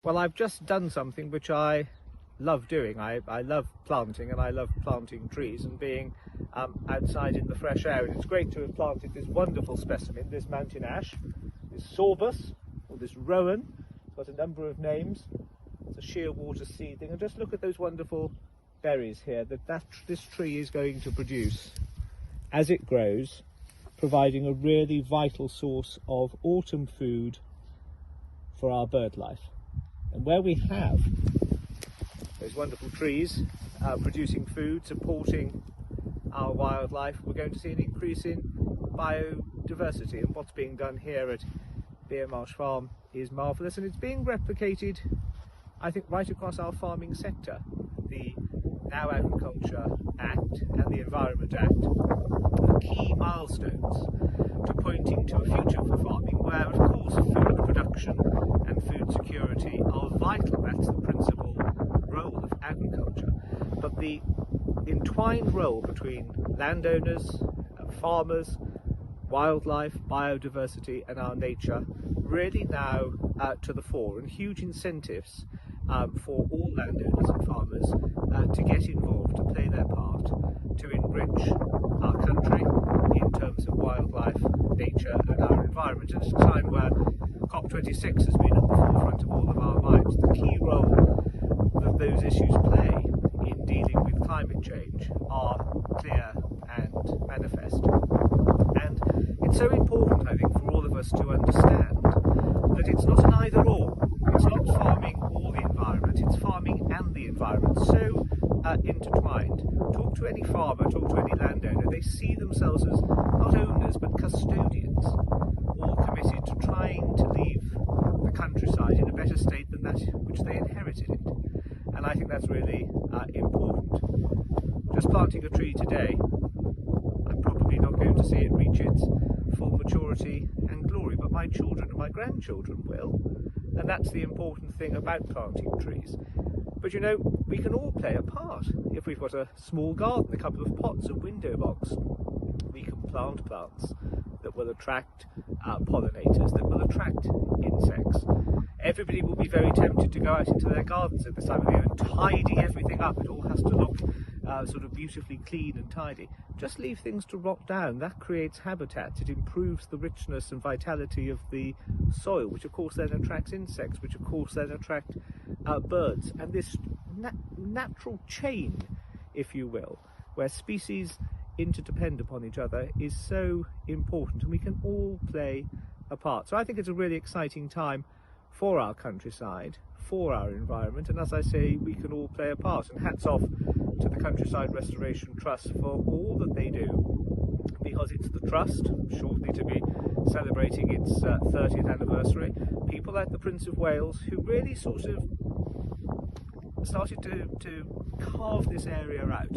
Well, I've just done something which I love doing. I love planting, and I love planting trees and being outside in the fresh air. And it's great to have planted this wonderful specimen, this mountain ash, this sorbus, or this rowan. It's got a number of names. It's a shearwater seedling. And just look at those wonderful berries here that this tree is going to produce as it grows, providing a really vital source of autumn food for our bird life. And where we have those wonderful trees producing food, supporting our wildlife, we're going to see an increase in biodiversity. And what's being done here at Bere Marsh Farm is marvellous, and it's being replicated, I think, right across our farming sector. The Now Agriculture Act and the Environment Act are key milestones to pointing to a future for farming where, of course, food production and food security are vital. That's the principal role of agriculture. But the entwined role between landowners, farmers, wildlife, biodiversity and our nature really now to the fore, and huge incentives for all landowners and farmers to get involved, to play their part, to enrich our country in terms of wildlife, nature and our environment. And it's a time where COP26 has been at the forefront of all of our minds. The key role that those issues play in dealing with climate change are clear and manifest. And it's so important, I think, for all of us to understand that it's not an either or. It's not farming or the environment, it's farming and the environment, so intertwined. Talk to any farmer, talk to any landowner, they see themselves as not owners but custodians, all committed to trying to leave the countryside in a better state than that which they inherited it. And I think that's really important. Just planting a tree today, I'm probably not going to see it reach its full maturity and glory, but my children and my grandchildren will. And that's the important thing about planting trees. But you know, we can all play a part. If we've got a small garden, a couple of pots, a window box, we can plant plants that will attract pollinators, that will attract insects. Everybody will be very tempted to go out into their gardens at this time of the year and tidy everything up. It all has to look sort of beautifully clean and tidy. Just leave things to rot down. That creates habitat. It improves the richness and vitality of the soil, which of course then attracts insects, which of course then attract birds. And this natural chain, if you will, where species interdepend upon each other, is so important, and we can all play a part. So I think it's a really exciting time for our countryside, for our environment, and as I say, we can all play a part. And hats off to the Countryside Restoration Trust for all that they do, because it's the trust, shortly to be celebrating its 30th anniversary, people like the Prince of Wales who really sort of started to carve this area out,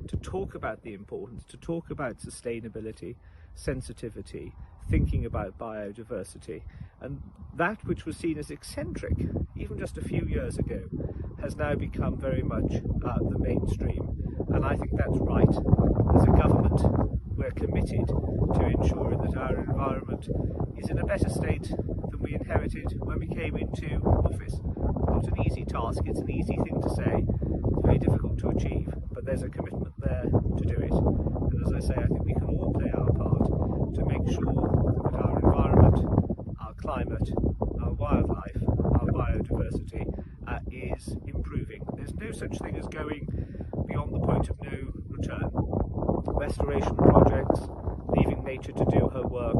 to talk about the importance, to talk about sustainability, sensitivity, thinking about biodiversity. And that which was seen as eccentric even just a few years ago has now become very much the mainstream. And I think that's right. As a government, we're committed to ensuring that our environment is in a better state than we inherited when we came into office. It's not an easy task, it's an easy thing to say, it's very difficult to achieve, but there's a commitment there to do it. And as I say, I think we can all play our part to make sure that our environment, our climate, our wildlife, our biodiversity is improving. There's no such thing as going beyond the point of no return. Restoration projects, leaving nature to do her work,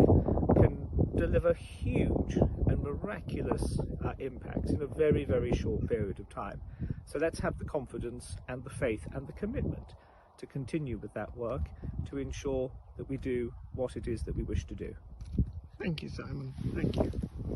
can deliver huge and miraculous impacts in a very, very short period of time. So let's have the confidence and the faith and the commitment to continue with that work to ensure that we do what it is that we wish to do. Thank you, Simon. Thank you.